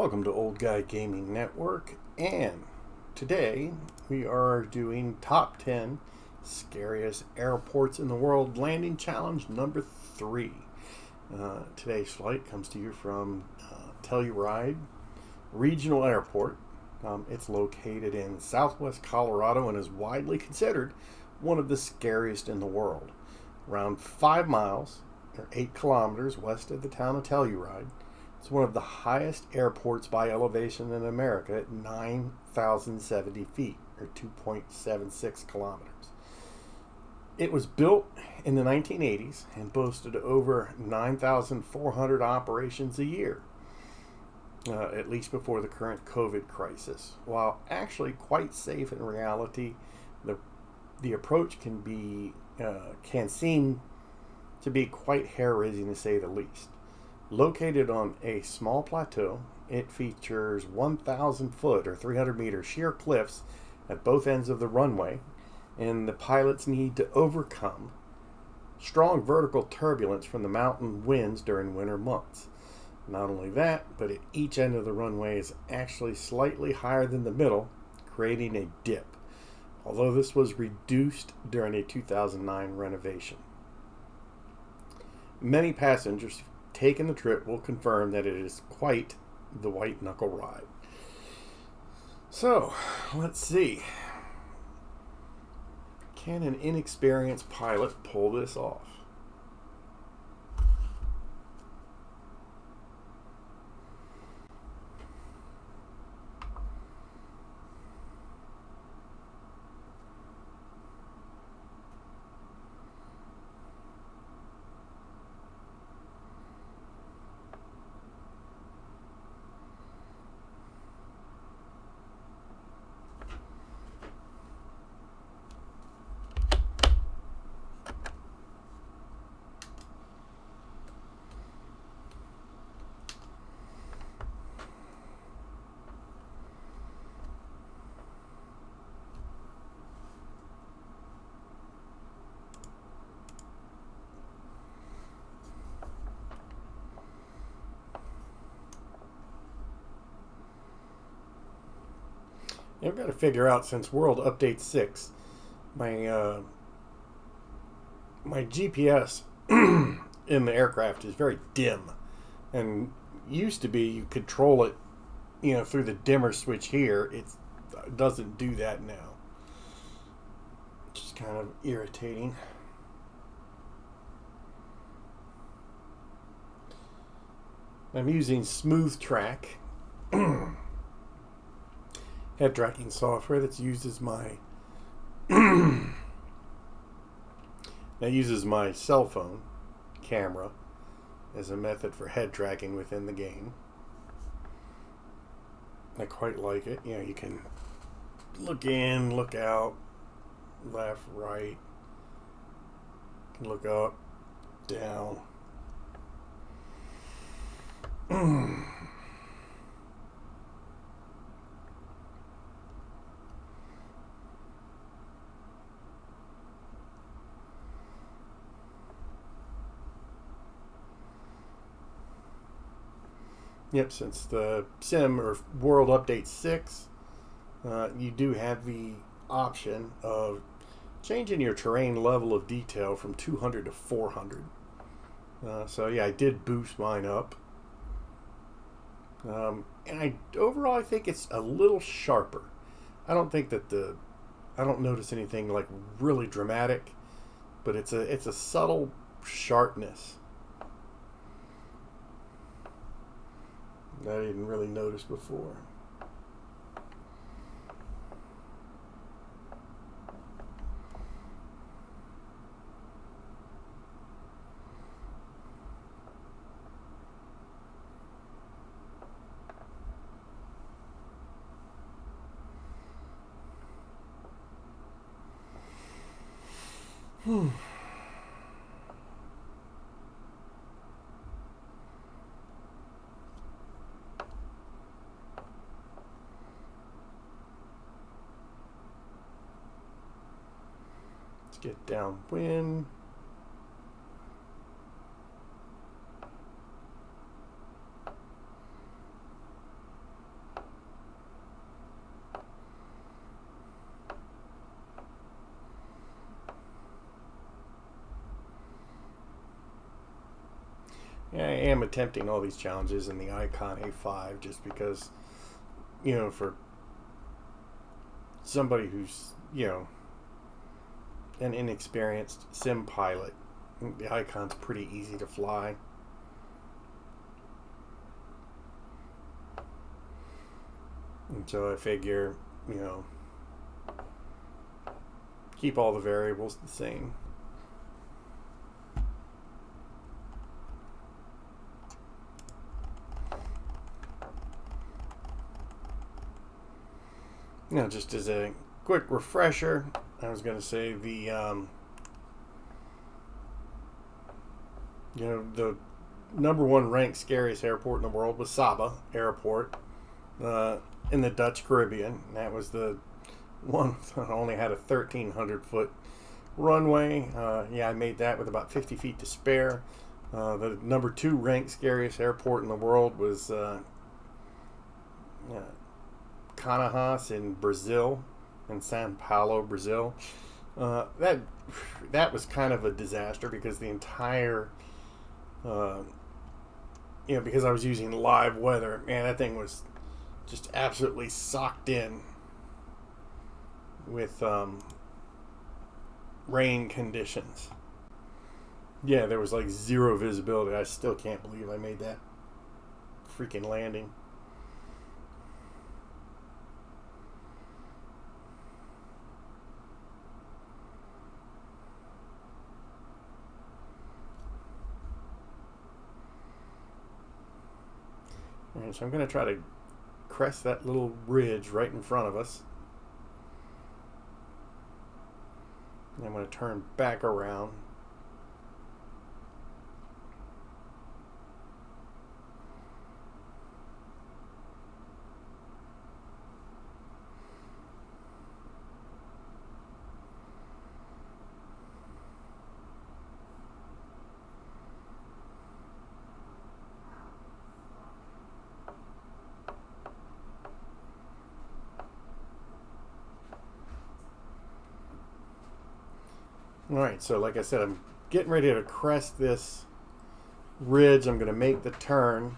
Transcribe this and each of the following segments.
Welcome to Old Guy Gaming Network, and today we are doing top 10 scariest airports in the world landing challenge number 3. Today's flight comes to you from Telluride Regional Airport. It's located in southwest Colorado and is widely considered one of the scariest in the world. Around 5 miles or 8 kilometers west of the town of Telluride, it's one of the highest airports by elevation in America at 9,070 feet, or 2.76 kilometers. It was built in the 1980s and boasted over 9,400 operations a year, at least before the current COVID crisis. While actually quite safe in reality, the approach can seem to be quite hair-raising, to say the least. Located on a small plateau, it features 1,000 foot or 300 meter sheer cliffs at both ends of the runway, and the pilots need to overcome strong vertical turbulence from the mountain winds during winter months. Not only that, but at each end of the runway is actually slightly higher than the middle, creating a dip, although this was reduced during a 2009 renovation. Many passengers taking the trip will confirm that it is quite the white knuckle ride. So, let's see. Can an inexperienced pilot pull this off? I've got to figure out, since World Update 6, my GPS in the aircraft is very dim, and used to be you control it, through the dimmer switch here. It doesn't do that now, which is kind of irritating. I'm using Smooth Track. Head tracking software that uses my cell phone camera as a method for head tracking within the game. I quite like it. You can look in, look out, left, right. You can look up, down. Yep, since the Sim or World Update 6, you do have the option of changing your terrain level of detail from 200 to 400. So yeah, I did boost mine up. And overall I think it's a little sharper. I don't notice anything like really dramatic, but it's a subtle sharpness that I didn't really notice before. Let's get downwind. Yeah, I am attempting all these challenges in the Icon A5 just because, for somebody who's, an inexperienced sim pilot, the Icon's pretty easy to fly. And so I figure, keep all the variables the same. Now, just as a quick refresher, I was going to say the #1 ranked scariest airport in the world was Saba Airport in the Dutch Caribbean. That was the one that only had a 1,300-foot runway. I made that with about 50 feet to spare. The #2 ranked scariest airport in the world was Canajas in Brazil, in Sao Paulo, Brazil. That was kind of a disaster because the entire, because I was using live weather, man, that thing was just absolutely socked in with rain conditions. Yeah, there was like zero visibility. I still can't believe I made that freaking landing. Alright, so I'm going to try to crest that little ridge right in front of us. And I'm going to turn back around. Alright, so like I said, I'm getting ready to crest this ridge. I'm going to make the turn.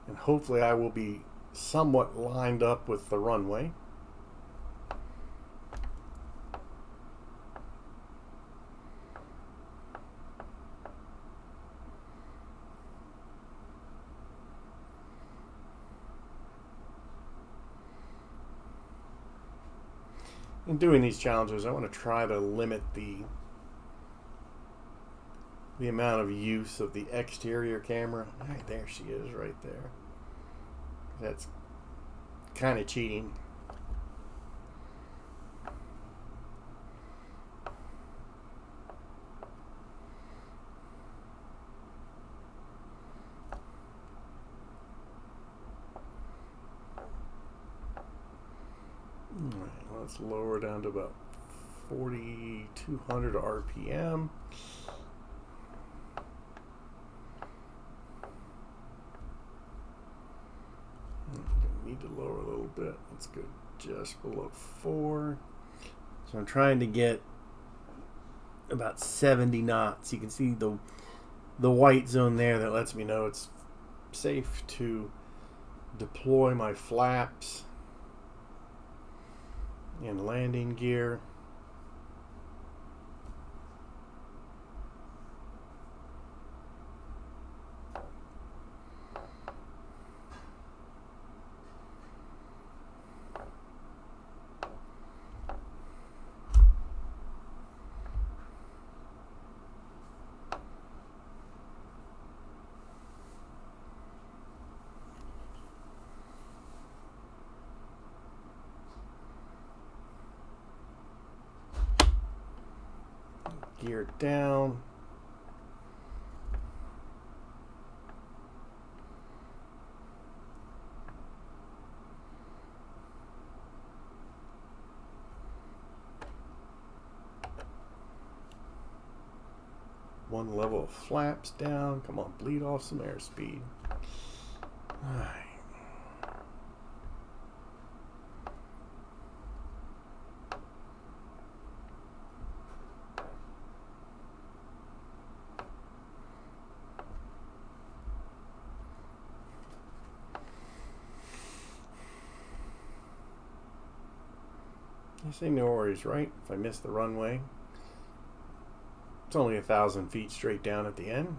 And hopefully I will be somewhat lined up with the runway. In doing these challenges, I want to try to limit the amount of use of the exterior camera. Right, there she is right there. That's kind of cheating. Alright, let's lower down to about 4,200 RPM. Need to lower a little bit. Let's go just below 4. So I'm trying to get about 70 knots. You can see the white zone there that lets me know it's safe to deploy my flaps and landing gear. Gear down. One level of flaps down. Come on, bleed off some airspeed. All right. I say no worries, right? If I miss the runway, it's only 1,000 feet straight down at the end.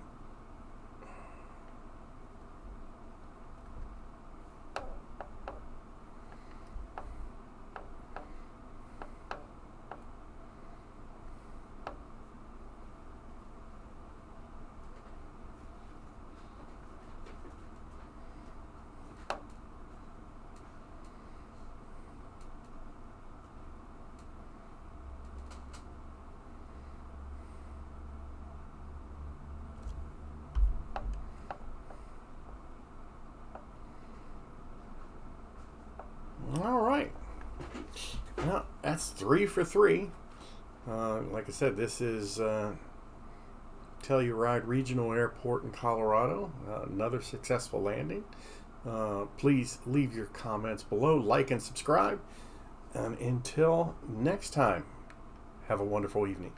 All right. Well, that's 3 for 3. Like I said, this is Telluride Regional Airport in Colorado. Another successful landing. Please leave your comments below, like and subscribe. And until next time, have a wonderful evening.